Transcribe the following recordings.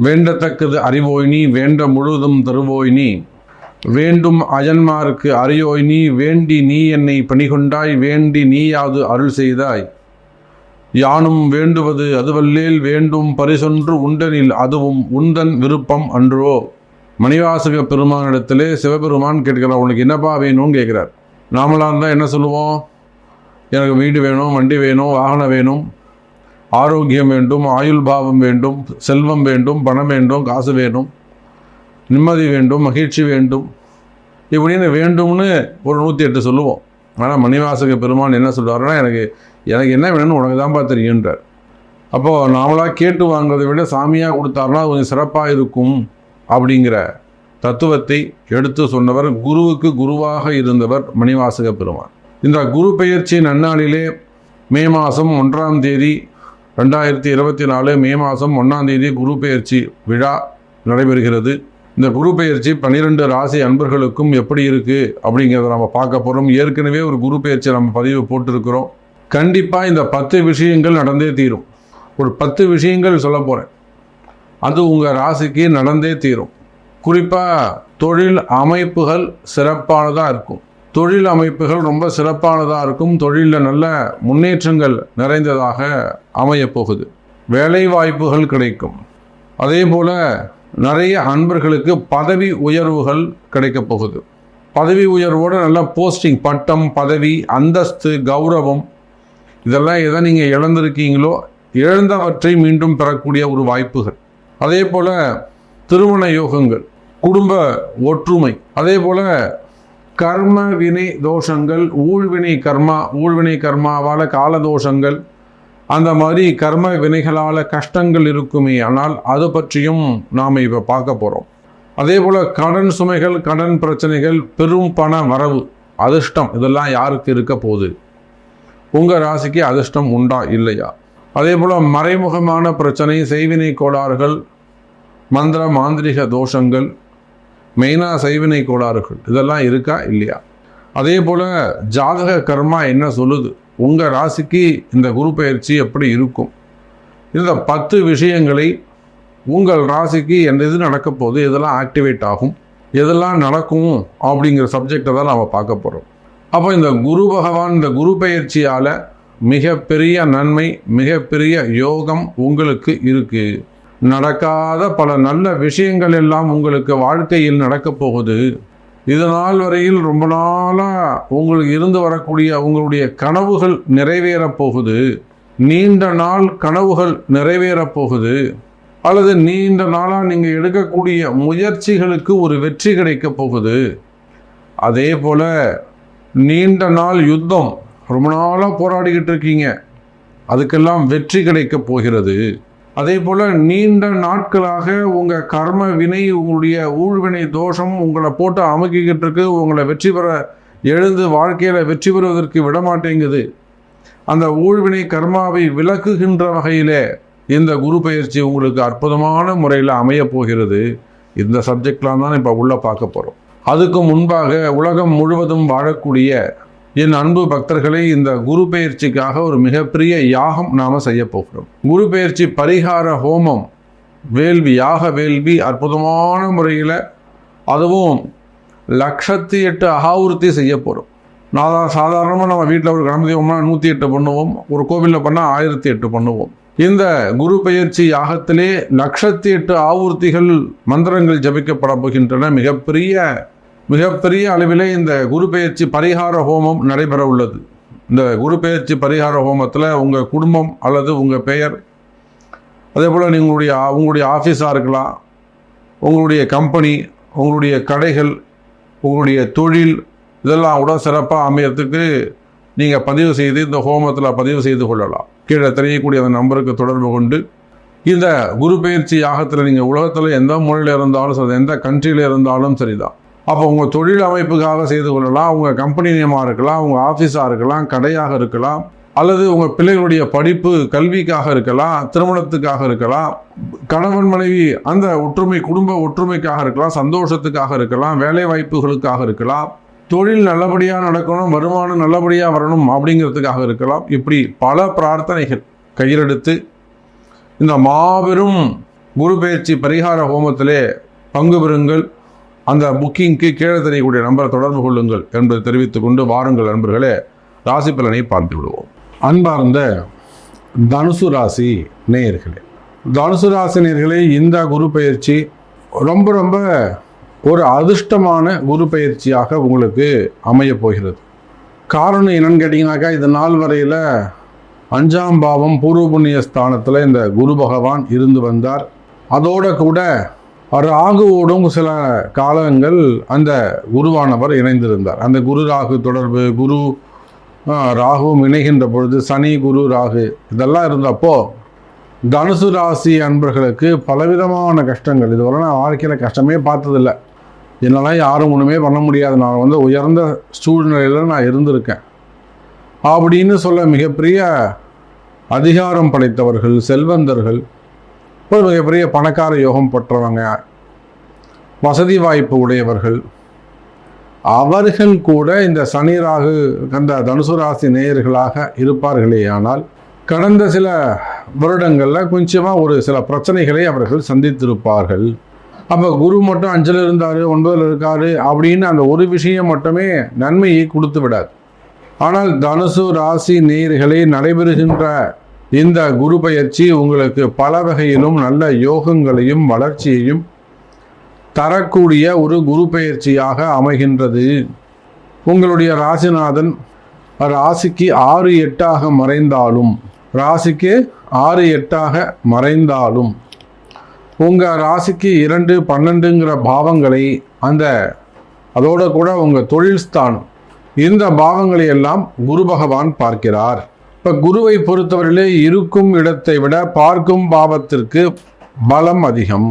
வேண்டத்தக்கது அறிவோய் நீ வேண்ட முழுதும் தருவோய் நீ வேண்டும் அயன்மார்க்கு அறியோய் நீ வேண்டி நீ என்னை பணிகொண்டாய் வேண்டி நீயாது அருள் செய்தாய் யானும் வேண்டுவது அதுவல்லேல் வேண்டும் பரிசொன்று உண்டனில் அதுவும் உந்தன் விருப்பம் அன்றோ. மணிவாசக பெருமானிடத்திலே சிவபெருமான் கேட்கிறார், உனக்கு என்னப்பா வேணும்னு கேட்குறார். நாமளாக இருந்தால் என்ன சொல்லுவோம்? எனக்கு வீடு வேணும், வண்டி வேணும், வாகனம் வேணும், ஆரோக்கியம் வேண்டும், ஆயுள் பாவம் வேண்டும், செல்வம் வேண்டும், பணம் வேண்டும், காசு வேணும், நிம்மதி வேண்டும், மகிழ்ச்சி வேண்டும், இப்படின்னு வேண்டும்னு ஒரு 108 சொல்லுவோம். ஆனால் மணிவாசக பெருமான் என்ன சொல்கிறாருன்னா, எனக்கு என்ன வேணும்னு உனக்கு தான்ப்பா தெரியுன்றார். அப்போது நாமளாக கேட்டு வாங்குறதை விட சாமியாக கொடுத்தாருன்னா கொஞ்சம் சிறப்பாக இருக்கும் அப்படிங்கிற தத்துவத்தை எடுத்து சொன்னவர், குருவுக்கு குருவாக இருந்தவர் மணிவாசக பெருமான். இந்த குரு பெயர்ச்சி நன்னாளிலே மே மாதம் 1ஆம் தேதி 2024 மே மாதம் 1ஆம் தேதி குரு பெயர்ச்சி விழா நடைபெறுகிறது. இந்த குரு பெயர்ச்சி 12 ராசி அன்பர்களுக்கும் எப்படி இருக்குது அப்படிங்கிறத நம்ம பார்க்க போகிறோம். ஏற்கனவே ஒரு குரு பெயர்ச்சி நம்ம பதிவு போட்டிருக்கிறோம். கண்டிப்பாக இந்த 10 விஷயங்கள் நடந்தே தீரும். ஒரு 10 விஷயங்கள் சொல்ல போகிறேன், அது உங்கள் ராசிக்கு நடந்தே தீரும். குறிப்பாக தொழில் அமைப்புகள் சிறப்பானதாக இருக்கும். தொழில் அமைப்புகள் ரொம்ப சிறப்பானதாக இருக்கும். தொழிலில் நல்ல முன்னேற்றங்கள் நிறைந்ததாக அமையப்போகுது. வேலை வாய்ப்புகள் கிடைக்கும். அதே போல் நிறைய அன்பர்களுக்கு பதவி உயர்வுகள் கிடைக்க போகுது. பதவி உயர்வோடு நல்ல போஸ்டிங், பட்டம், பதவி, அந்தஸ்து, கௌரவம், இதெல்லாம் எதை நீங்கள் இழந்திருக்கீங்களோ இழந்தவற்றை மீண்டும் பெறக்கூடிய ஒரு வாய்ப்புகள். அதே போல் திருமண யோகங்கள், குடும்ப ஒற்றுமை, அதே போல் கர்ம வினை தோஷங்கள், ஊழ்வினை கர்மாவால் காலதோஷங்கள், அந்த மாதிரி கர்ம வினைகளால் கஷ்டங்கள் இருக்குமே, ஆனால் அது பற்றியும் நாம் இப்போ பார்க்க போகிறோம். அதே போல் கடன் சுமைகள், கடன் பிரச்சனைகள், பெரும் பண வரவு, அதிர்ஷ்டம், இதெல்லாம் யாருக்கு இருக்க போகுது? உங்கள் ராசிக்கு அதிர்ஷ்டம் உண்டா இல்லையா? அதே போல் மறைமுகமான பிரச்சனை, செய்வினை கோளாறுகள், மந்திர மாந்திரிக தோஷங்கள், மெயினாக செய்வினை கோளாறுகள், இதெல்லாம் இருக்கா இல்லையா? அதே போல் ஜாதக கர்மா என்ன சொல்லுது? உங்கள் ராசிக்கு இந்த குரு பயிற்சி எப்படி இருக்கும்? இந்த 10 விஷயங்களை உங்கள் ராசிக்கு எது நடக்க போகுது, எதெல்லாம் ஆக்டிவேட் ஆகும், எதெல்லாம் நடக்கும் அப்படிங்கிற சப்ஜெக்டை தான் நாம் பார்க்க போகிறோம். அப்போ இந்த குரு பகவான் இந்த குரு பயிற்சியால் மிகப்பெரிய நன்மை, மிகப்பெரிய யோகம் உங்களுக்கு இருக்குது. நடக்காத பல நல்ல விஷயங்கள் எல்லாம் உங்களுக்கு வாழ்க்கையில் நடக்கப் போகுது. இதனால் வரையில் ரொம்ப நாளாக உங்களுக்கு இருந்து வரக்கூடிய உங்களுடைய கனவுகள் நிறைவேறப் போகுது. நீண்ட நாள் கனவுகள் நிறைவேறப் போகுது. அல்லது நீண்ட நாளாக நீங்கள் எடுக்கக்கூடிய முயற்சிகளுக்கு ஒரு வெற்றி கிடைக்கப் போகுது. அதே போல் நீண்ட நாள் யுத்தம், ரொம்ப நாளாக போராடிக்கிட்டு இருக்கீங்க, அதுக்கெல்லாம் வெற்றி கிடைக்கப் போகிறது. அதே போல் நீண்ட நாட்களாக உங்கள் கர்ம வினை, உங்களுடைய ஊழ்வினை தோஷம் உங்களை போட்டு அமுக்கிக்கிட்டு இருக்கு. உங்களை வெற்றி பெற எழுந்து வாழ்க்கையில் வெற்றி பெறுவதற்கு விடமாட்டேங்குது. அந்த ஊழ்வினை கர்மாவை விலக்குகின்ற வகையில் இந்த குரு பயிற்சி உங்களுக்கு அற்புதமான முறையில் அமைய போகிறது. இந்த சப்ஜெக்ட்லாம் தான் இப்போ உள்ளே பார்க்க போகிறோம். அதுக்கு முன்பாக உலகம் முழுவதும் வாழக்கூடிய என் அன்பு பக்தர்களை, இந்த குரு பெயர்ச்சிக்காக ஒரு மிகப்பெரிய யாகம் நாம் செய்ய போகிறோம். குரு பெயர்ச்சி பரிகார ஹோமம், வேள்வி, யாக வேள்வி அற்புதமான முறையில், அதுவும் 108 அகாவிருத்தி செய்ய போகிறோம். சாதாரணமாக நம்ம வீட்டில் ஒரு கணபதி ஹோமம்னா 108 பண்ணுவோம், ஒரு கோவிலில் பண்ணால் 1008 பண்ணுவோம். இந்த குரு பெயர்ச்சி யாகத்திலே 108 ஆவூர்த்திகள் மந்திரங்கள் ஜபிக்கப்பட போகின்றன. மிகப்பெரிய அளவிலே இந்த குரு பெயர்ச்சி பரிகார ஹோமம் நடைபெற உள்ளது. இந்த குரு பெயர்ச்சி பரிகார ஹோமத்தில் உங்கள் குடும்பம் அல்லது உங்கள் பெயர், அதே போல் உங்களுடைய ஆஃபீஸாக இருக்கலாம், உங்களுடைய கம்பெனி, உங்களுடைய கடைகள், உங்களுடைய தொழில், இதெல்லாம் கூட சிறப்பாக அமையறதுக்கு நீங்கள் பதிவு செய்து இந்த ஹோமத்தில் பதிவு செய்து கொள்ளலாம். கீழே தெரியக்கூடிய அந்த நம்பருக்கு தொடர்பு கொண்டு இந்த குரு பெயர்ச்சி யாகத்தில் நீங்கள் உலகத்தில் எந்த மூலையில் இருந்தாலும் சரி, எந்த கண்ட்ரியில் இருந்தாலும் சரிதான். அப்போ உங்கள் தொழில் அமைப்புக்காக செய்து கொள்ளலாம். உங்கள் கம்பெனி நேமாக இருக்கலாம், உங்கள் ஆஃபீஸாக இருக்கலாம், கடையாக இருக்கலாம், அல்லது உங்கள் பிள்ளைகளுடைய படிப்பு கல்விக்காக இருக்கலாம், திருமணத்துக்காக இருக்கலாம், கணவன் மனைவி அந்த ஒற்றுமை, குடும்ப ஒற்றுமைக்காக இருக்கலாம், சந்தோஷத்துக்காக இருக்கலாம், வேலை வாய்ப்புகளுக்காக இருக்கலாம், தொழில் நல்லபடியாக நடக்கணும், வருமானம் நல்லபடியாக வரணும் அப்படிங்கிறதுக்காக இருக்கலாம். இப்படி பல பிரார்த்தனைகள் கையிலெடுத்து இந்த மாபெரும் குரு பயிற்சி பரிகார ஹோமத்திலே பங்கு பெறுங்கள். அந்த புக்கிங்க்கு கீழே தெரியக்கூடிய நம்பரை தொடர்பு கொள்ளுங்கள் என்பதை தெரிவித்துக் கொண்டு வாருங்கள் நண்பர்களே, ராசி பலனை பார்த்து விடுவோம். அன்பார்ந்த தனுசு ராசி நேயர்களே, தனுசு ராசி நேயர்களே, இந்த குரு பயிற்சி ரொம்ப ரொம்ப ஒரு அதிர்ஷ்டமான குரு பயிற்சியாக உங்களுக்கு அமைய போகிறது. காரணம் என்னன்னு கேட்டிங்கனாக்கா, இது நாள் வரையில் 5ஆம் பாவம் பூர்வ புண்ணிய ஸ்தானத்தில் இந்த குரு பகவான் இருந்து வந்தார். அதோட கூட ராகுவோடும் சில காலங்கள் அந்த குருவானவர் இணைந்திருந்தார். அந்த குரு ராகு தொடர்பு, குரு ராகுவும் இணைகின்ற பொழுது சனி குரு ராகு இதெல்லாம் இருந்தப்போ தனுசு ராசி அன்பர்களுக்கு பலவிதமான கஷ்டங்கள். இதுவரை நான் வாழ்க்கையில் கஷ்டமே பார்த்ததில்லை. என்னெல்லாம் யாரும் ஒன்றுமே பண்ண முடியாது, நான் உயர்ந்த சூழ்நிலையில் நான் இருந்திருக்கேன் அப்படின்னு சொல்ல மிகப்பெரிய அதிகாரம் படைத்தவர்கள், செல்வந்தர்கள், ஒரு மிகப்பெரிய பணக்கார யோகம் பெற்றவங்க, வசதி வாய்ப்பு உடையவர்கள், அவர்கள் கூட இந்த சனி ராகு அந்த தனுசு ராசி நேயர்களாக இருப்பார்களே. ஆனால் கடந்த சில வருடங்களில் கொஞ்சமாக ஒரு சில பிரச்சனைகளை அவர்கள் சந்தித்திருப்பார்கள். அப்போ குரு மட்டும் 5ல் இருந்தார், 9ல் இருக்கார் அப்படின்னு அந்த ஒரு விஷயம் மட்டுமே நன்மையை கொடுத்து விடாது. ஆனால் தனுசு ராசி நேயர்களே, நடைபெறுகின்ற இந்த குரு பயிற்சி உங்களுக்கு பல வகையிலும் நல்ல யோகங்களையும் வளர்ச்சியையும் தரக்கூடிய ஒரு குரு பயிற்சியாக அமைகின்றது. உங்களுடைய ராசிநாதன் ராசிக்கு 6-8 மறைந்தாலும், ராசிக்கு 6-8 மறைந்தாலும் உங்கள் ராசிக்கு 2-12ங்கிற பாவங்களை அதோட கூட உங்கள் தொழில் ஸ்தானம், இந்த பாவங்களை எல்லாம் குரு பகவான் பார்க்கிறார். இப்போ குருவை பொறுத்தவரையிலே இருக்கும் இடத்தை விட பார்க்கும் பாவத்திற்கு பலம் அதிகம்.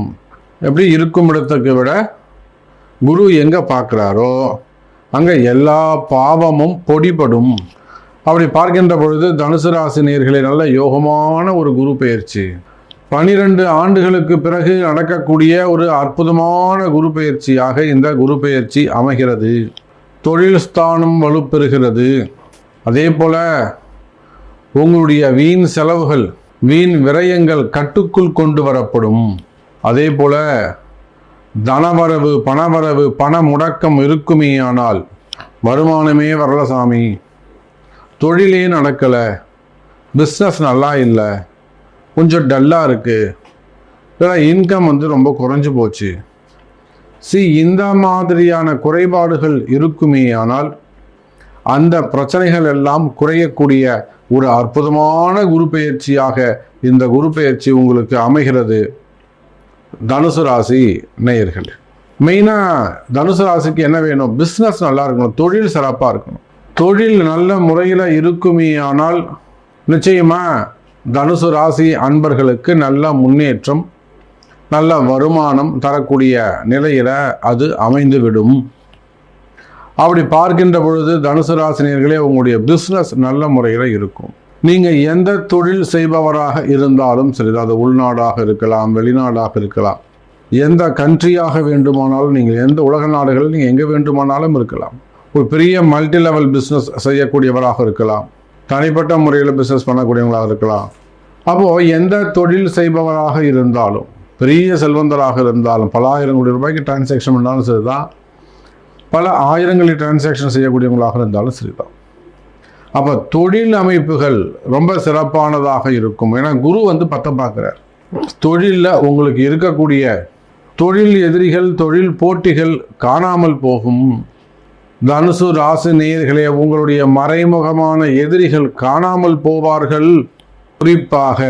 எப்படி இருக்கும் இடத்துக்கு விட குரு எங்கே பார்க்குறாரோ அங்கே எல்லா பாவமும் பொடிபடும். அப்படி பார்க்கின்ற பொழுது தனுசு ராசி நேயர்களே, நல்ல யோகமான ஒரு குரு பயிற்சி. 12 ஆண்டுகளுக்கு பிறகு நடக்கக்கூடிய ஒரு அற்புதமான குரு பயிற்சியாக இந்த குரு பயிற்சி அமைகிறது. தொழில் ஸ்தானம் வலுப்பெறுகிறது. அதே போல உங்களுடைய வீண் செலவுகள், வீண் விரயங்கள் கட்டுக்குள் கொண்டு வரப்படும். அதே போல தனவரவு, பணவரவு, பண முடக்கம் இருக்குமே, ஆனால் வருமானமே வரல சாமி, தொழிலே நடக்கலை, பிஸ்னஸ் நல்லா இல்லை, கொஞ்சம் டல்லாக இருக்குது, இல்லை இன்கம் ரொம்ப குறைஞ்சி போச்சு, இந்த மாதிரியான குறைபாடுகள் இருக்குமே, ஆனால் அந்த பிரச்சனைகள் எல்லாம் குறையக்கூடிய ஒரு அற்புதமான குரு பயிற்சியாக இந்த குரு பயிற்சி உங்களுக்கு அமைகிறது. தனுசு ராசி நேயர்கள், மெயினாக தனுசு ராசிக்கு என்ன வேணும்? பிஸ்னஸ் நல்லா இருக்கணும், தொழில் சிறப்பாக இருக்கணும். தொழில் நல்ல முறையில் இருக்குமே, ஆனால் நிச்சயமாக தனுசு ராசி அன்பர்களுக்கு நல்ல முன்னேற்றம், நல்ல வருமானம் தரக்கூடிய நிலையில் அது அமைந்துவிடும். அப்படி பார்க்கின்ற பொழுது தனுசு ராசினியர்களே, உங்களுடைய பிஸ்னஸ் நல்ல முறையில் இருக்கும். நீங்கள் எந்த தொழில் செய்பவராக இருந்தாலும் சரி, அது உள்நாடாக இருக்கலாம், வெளிநாடாக இருக்கலாம், எந்த கண்ட்ரியாக வேண்டுமானாலும், நீங்கள் எந்த உலக நாடுகளில் நீங்கள் எங்கே வேண்டுமானாலும் இருக்கலாம். ஒரு பெரிய மல்டி லெவல் பிஸ்னஸ் செய்யக்கூடியவராக இருக்கலாம், தனிப்பட்ட முறையில் பிஸ்னஸ் பண்ணக்கூடியவங்களாக இருக்கலாம். அப்போது எந்த தொழில் செய்பவராக இருந்தாலும், பெரிய செல்வந்தராக இருந்தாலும், பல ஆயிரம் கோடி ரூபாய்க்கு டிரான்சாக்ஷன் பண்ணாலும் சரிதான், பல ஆயிரங்களில் டிரான்சாக்ஷன் செய்யக்கூடியவங்களாக இருந்தாலும் சரிதான். அப்போ தொழில் அமைப்புகள் ரொம்ப சிறப்பானதாக இருக்கும். ஏன்னா குரு 10 பார்க்குறார். தொழிலில் உங்களுக்கு இருக்கக்கூடிய தொழில் எதிரிகள், தொழில் போட்டிகள் காணாமல் போகும். தனுசு ராசி நேயர்களே, உங்களுடைய மறைமுகமான எதிரிகள் காணாமல் போவார்கள். குறிப்பாக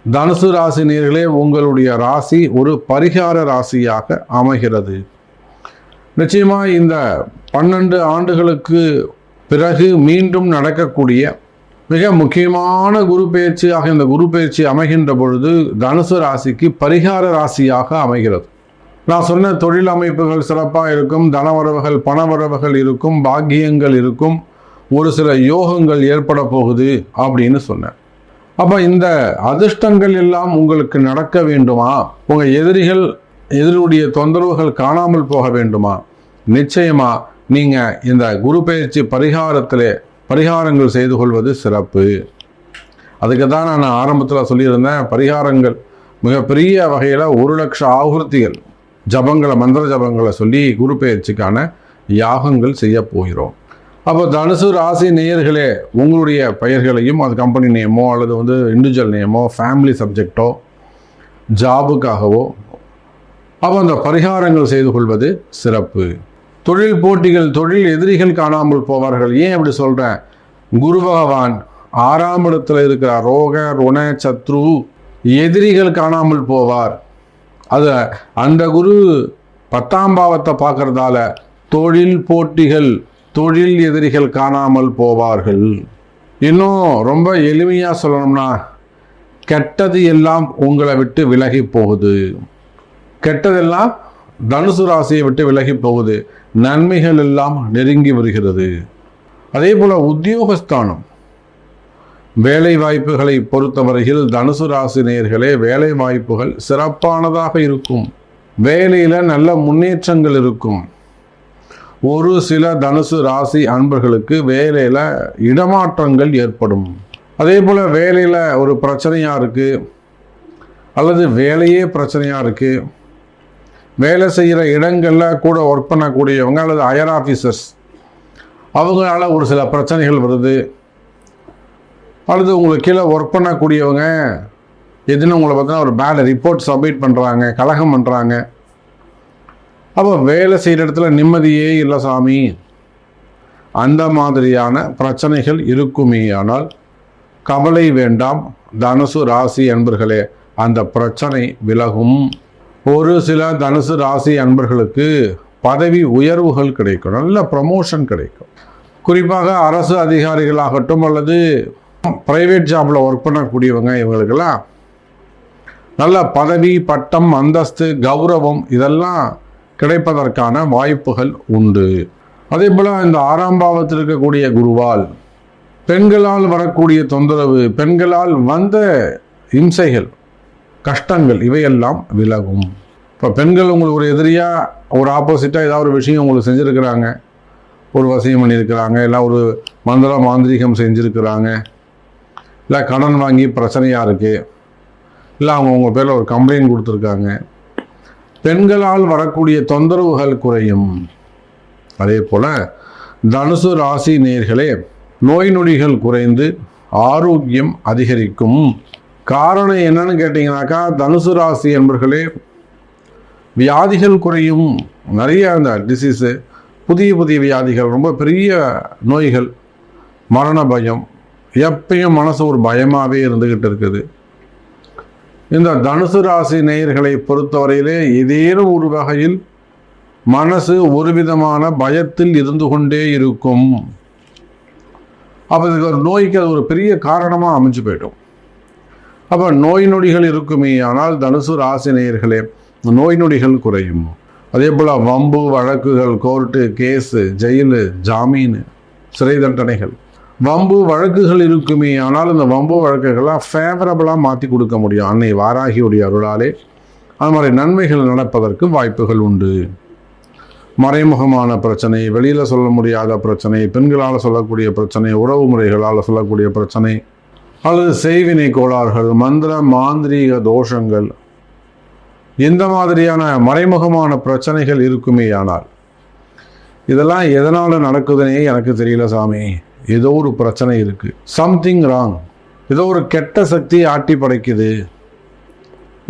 தனுசு ராசி நேயர்களே, உங்களுடைய ராசி ஒரு பரிகார ராசியாக அமைகிறது. நிச்சயமாக இந்த 12 ஆண்டுகளுக்கு பிறகு மீண்டும் நடக்கக்கூடிய மிக முக்கியமான குரு பயிற்சியாக இந்த குரு பயிற்சி அமைகின்ற பொழுது தனுசு ராசிக்கு பரிகார ராசியாக அமைகிறது. நான் சொன்ன தொழில் அமைப்புகள் சிறப்பாக இருக்கும், தனவரவுகள், பணவரவுகள் இருக்கும், பாக்கியங்கள் இருக்கும், ஒரு சில யோகங்கள் ஏற்பட போகுது அப்படின்னு சொன்னேன். அப்போ இந்த அதிர்ஷ்டங்கள் எல்லாம் உங்களுக்கு நடக்க வேண்டுமா? உங்கள் எதிரியுடைய தொந்தரவுகள் காணாமல் போக வேண்டுமா? நிச்சயமா நீங்கள் இந்த குரு பயிற்சி பரிகாரங்கள் செய்து கொள்வது சிறப்பு. அதுக்கு தான் நான் ஆரம்பத்தில் சொல்லியிருந்தேன், பரிகாரங்கள் மிகப்பெரிய வகையில் 1,00,000 ஆகுர்த்திகள் ஜபங்களை, மந்திர ஜபங்களை சொல்லி குரு பெயர்ச்சிக்கான யாகங்கள் செய்ய போகிறோம். அப்போ தனுசு ராசி நேயர்களே, உங்களுடைய பெயர்களையும் அது கம்பெனி நேமோ அல்லது இண்டிவிஜுவல் நேமோ, ஃபேமிலி சப்ஜெக்டோ, ஜாபுக்காகவோ அப்போ அந்த பரிகாரங்கள் செய்து கொள்வது சிறப்பு. தொழில் போட்டிகள், தொழில் எதிரிகள் காணாமல் போவார்கள். ஏன் அப்படி சொல்கிறேன்? குரு பகவான் 6ஆம் இடத்துல இருக்கிறார். ரோக ருண சத்ரு, எதிரிகள் காணாமல் போவார். அது அந்த குரு 10ஆம் பாவத்தை பார்க்கறதால தொழில் போட்டிகள், தொழில் எதிரிகள் காணாமல் போவார்கள். இன்னும் ரொம்ப எளிமையாக சொல்லணும்னா, கெட்டது எல்லாம் உங்களை விட்டு விலகி போகுது. கெட்டதெல்லாம் தனுசு ராசியை விட்டு விலகி போகுது. நன்மைகள் எல்லாம் நெருங்கி வருகிறது. அதே போல் உத்தியோகஸ்தானம், வேலை வாய்ப்புகளை பொறுத்தவரையில் தனுசு ராசி நேயர்களே, வேலை வாய்ப்புகள் சிறப்பானதாக இருக்கும். வேலையில் நல்ல முன்னேற்றங்கள் இருக்கும். ஒரு சில தனுசு ராசி அன்பர்களுக்கு வேலையில் இடமாற்றங்கள் ஏற்படும். அதே போல் வேலையில் ஒரு பிரச்சனையாக இருக்குது அல்லது வேலையே பிரச்சனையாக இருக்குது, வேலை செய்கிற இடங்களில் கூட ஒர்க் பண்ணக்கூடியவங்க அல்லது ஹையர் ஆஃபீஸர்ஸ் அவங்களால ஒரு சில பிரச்சனைகள் வருது. அல்லது உங்களுக்கு கீழே ஒர்க் பண்ணக்கூடியவங்க எதுன்னு உங்களை பார்த்தீங்கன்னா ஒரு பேட் ரிப்போர்ட் சப்மிட் பண்ணுறாங்க, கலகம் பண்ணுறாங்க. அப்போ வேலை செய்கிற இடத்துல நிம்மதியே இல்லை சாமி, அந்த மாதிரியான பிரச்சனைகள் இருக்குமே. ஆனால் கவலை வேண்டாம் தனுசு ராசி அன்பர்களே, அந்த பிரச்சனை விலகும். ஒரு சில தனுசு ராசி அன்பர்களுக்கு பதவி உயர்வுகள் கிடைக்கும், நல்ல ப்ரமோஷன் கிடைக்கும். குறிப்பாக அரசு அதிகாரிகளாகட்டும் அல்லது ப்ரைவேட் ஜாபில் ஒர்க் பண்ணக்கூடியவங்க, இவங்களுக்கெல்லாம் நல்ல பதவி, பட்டம், அந்தஸ்து, கௌரவம் இதெல்லாம் கிடைப்பதற்கான வாய்ப்புகள் உண்டு. அதே போல் இந்த 6ஆம் பாவத்தில் இருக்கக்கூடிய குருவால் பெண்களால் வரக்கூடிய தொந்தரவு, பெண்களால் வந்த இம்சைகள், கஷ்டங்கள் இவையெல்லாம் விலகும். இப்போ பெண்கள் உங்களுக்கு ஒரு எதிரியாக, ஒரு ஆப்போசிட்டாக ஏதாவது ஒரு விஷயம் உங்களுக்கு செஞ்சுருக்கிறாங்க, ஒரு வசியம் பண்ணியிருக்கிறாங்க, இல்லை ஒரு மாந்திரீகம் செஞ்சுருக்கிறாங்க, இல்லை கடன் வாங்கி பிரச்சனையாக இருக்குது, இல்லை அவங்க உங்கள் பேரில் ஒரு கம்ப்ளைண்ட் கொடுத்துருக்காங்க, பெண்களால் வரக்கூடிய தொந்தரவுகள் குறையும். அதே போல் தனுசு ராசி நேயர்களே, நோய் நொடிகள் குறைந்து ஆரோக்கியம் அதிகரிக்கும். காரணம் என்னன்னு கேட்டிங்கனாக்கா, தனுசு ராசி என்பர்களே வியாதிகள் குறையும். நிறைய அந்த டிசீஸு, புதிய புதிய வியாதிகள், ரொம்ப பெரிய நோய்கள், மரண பயம், எப்பயும் மனசு ஒரு பயமாகவே இருந்துக்கிட்டு இருக்குது. இந்த தனுசு ராசி நேயர்களை பொறுத்தவரையிலே ஏதேனும் ஒரு வகையில் மனசு ஒரு விதமான பயத்தில் இருந்து கொண்டே இருக்கும். அப்போ இதுக்கு ஒரு நோய்க்கு அது ஒரு பெரிய காரணமாக அமைஞ்சு போய்டும். அப்போ நோய் நொடிகள் இருக்குமே. ஆனால் தனுசு ராசி நேயர்களே, நோய் நொடிகள் குறையும். அதே போல் வம்பு வழக்குகள், கோர்ட்டு கேஸு, ஜெயிலு, ஜாமீன், சிறை தண்டனைகள், வம்பு வழக்குகள் இருக்குமே. ஆனால் இந்த வம்பு வழக்குகள்லாம் ஃபேவரபுளாக மாற்றி கொடுக்க முடியும் அன்னை வாராகியுடைய அருளாலே. அது மாதிரி நன்மைகள் நடப்பதற்கு வாய்ப்புகள் உண்டு. மறைமுகமான பிரச்சனை, வெளியில் சொல்ல முடியாத பிரச்சனை, பெண்களால் சொல்லக்கூடிய பிரச்சனை, உறவு முறைகளால் சொல்லக்கூடிய பிரச்சனை, அல்லது செய்வினை கோளாறுகள், மந்திர மாந்திரீக தோஷங்கள், இந்த மாதிரியான மறைமுகமான பிரச்சனைகள் இருக்குமே. ஆனால் இதெல்லாம் எதனால் நடக்குதுன்னே எனக்கு தெரியல சாமி, ஏதோ ஒரு பிரச்சனை இருக்குது, சம்திங் ராங், ஏதோ ஒரு கெட்ட சக்தி ஆட்டி படைக்குது,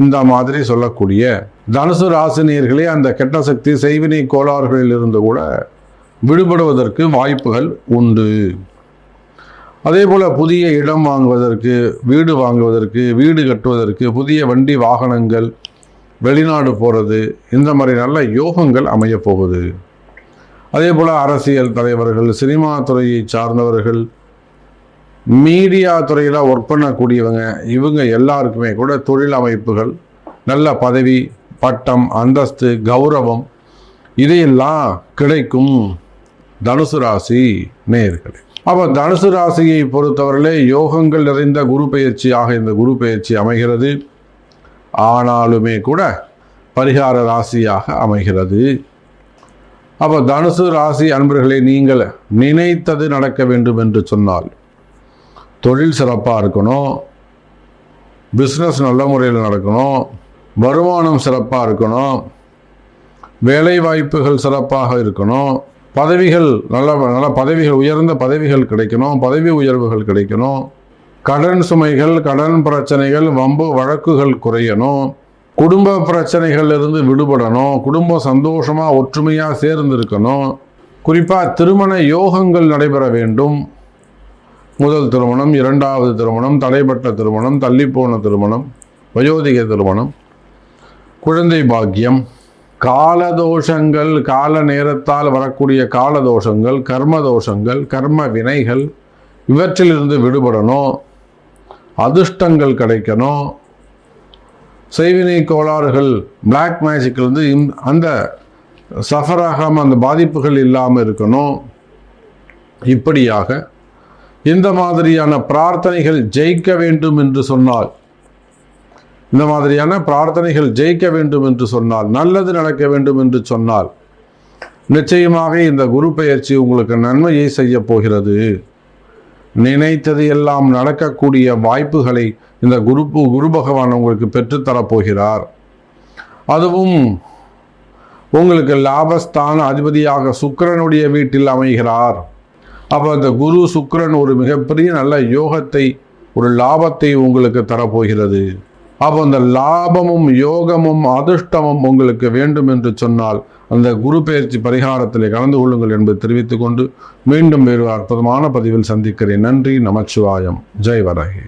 இந்த மாதிரி சொல்லக்கூடிய தனுசு ராசினியர்களே அந்த கெட்ட சக்தி செய்வினை கோளாறுகளில் இருந்து கூட விடுபடுவதற்கு வாய்ப்புகள் உண்டு. அதே போல் புதிய இடம் வாங்குவதற்கு, வீடு வாங்குவதற்கு, வீடு கட்டுவதற்கு, புதிய வண்டி வாகனங்கள், வெளிநாடு போகிறது, இந்த மாதிரி நல்ல யோகங்கள் அமைய போகுது. அதே போல் அரசியல் தலைவர்கள், சினிமா துறையை சார்ந்தவர்கள், மீடியா துறையில் ஒர்க் பண்ணக்கூடியவங்க, இவங்க எல்லாருக்குமே கூட தொழில் அமைப்புகள், நல்ல பதவி, பட்டம், அந்தஸ்து, கௌரவம் இதையெல்லாம் கிடைக்கும் தனுசு ராசி நேயர்களே. அப்போ தனுசு ராசியை பொறுத்தவரையிலே யோகங்கள் நிறைந்த குரு பெயர்ச்சியாக இந்த குரு பெயர்ச்சி அமைகிறது. ஆனாலுமே கூட பரிகார ராசியாக அமைகிறது. அப்போ தனுசு ராசி அன்பர்களே, நீங்கள் நினைத்தது நடக்க வேண்டும் என்று சொன்னால் தொழில் சிறப்பாக இருக்கணும், பிஸ்னஸ் நல்ல முறையில் நடக்கணும், வருமானம் சிறப்பாக இருக்கணும், வேலை வாய்ப்புகள் சிறப்பாக இருக்கணும், பதவிகள் நல்ல பதவிகள், உயர்ந்த பதவிகள் கிடைக்கணும், பதவி உயர்வுகள் கிடைக்கணும், கடன் சுமைகள், கடன் பிரச்சனைகள், வம்பு வழக்குகள் குறையணும், குடும்ப பிரச்சனைகள்லேருந்து விடுபடணும், குடும்பம் சந்தோஷமாக ஒற்றுமையாக சேர்ந்து இருக்கணும். குறிப்பாக திருமண யோகங்கள் நடைபெற வேண்டும். முதல் திருமணம், இரண்டாவது திருமணம், தடைப்பட்ட திருமணம், தள்ளிப்போன திருமணம், வயோதிக திருமணம், குழந்தை பாக்கியம், காலதோஷங்கள், கால நேரத்தால் வரக்கூடிய காலதோஷங்கள், கர்ம தோஷங்கள், கர்ம வினைகள், இவற்றிலிருந்து விடுபடணும், அதிர்ஷ்டங்கள் கிடைக்கணும், செய்வினை கோளாறுகள், பிளாக் மேஜிக்லேருந்து அந்த சஃபராகாமல் அந்த பாதிப்புகள் இல்லாமல் இருக்கணும். இப்படியாக இந்த மாதிரியான பிரார்த்தனைகள் ஜெயிக்க வேண்டும் என்று சொன்னால், இந்த மாதிரியான பிரார்த்தனைகள் ஜெயிக்க வேண்டும் என்று சொன்னால், நல்லது நடக்க வேண்டும் என்று சொன்னால், நிச்சயமாக இந்த குரு பெயர்ச்சி உங்களுக்கு நன்மையை செய்ய போகிறது. நினைத்தது எல்லாம் நடக்கக்கூடிய வாய்ப்புகளை இந்த குரு பகவான் உங்களுக்கு பெற்றுத்தரப்போகிறார். அதுவும் உங்களுக்கு லாபஸ்தான அதிபதியாக சுக்கிரனுடைய வீட்டில் அமைகிறார். அப்போ அந்த குரு சுக்கிரன் ஒரு மிகப்பெரிய நல்ல யோகத்தை, ஒரு லாபத்தை உங்களுக்கு தரப்போகிறது. அப்போ அந்த லாபமும் யோகமும் அதிர்ஷ்டமும் உங்களுக்கு வேண்டும் என்று சொன்னால் அந்த குரு பெயர்ச்சி பரிகாரத்திலே கலந்து கொள்ளுங்கள் என்பதை தெரிவித்துக் கொண்டு மீண்டும் வேறு அற்புதமான பதிவில் சந்திக்கிறேன். நன்றி. நமச்சிவாயம். ஜெய் வராகி.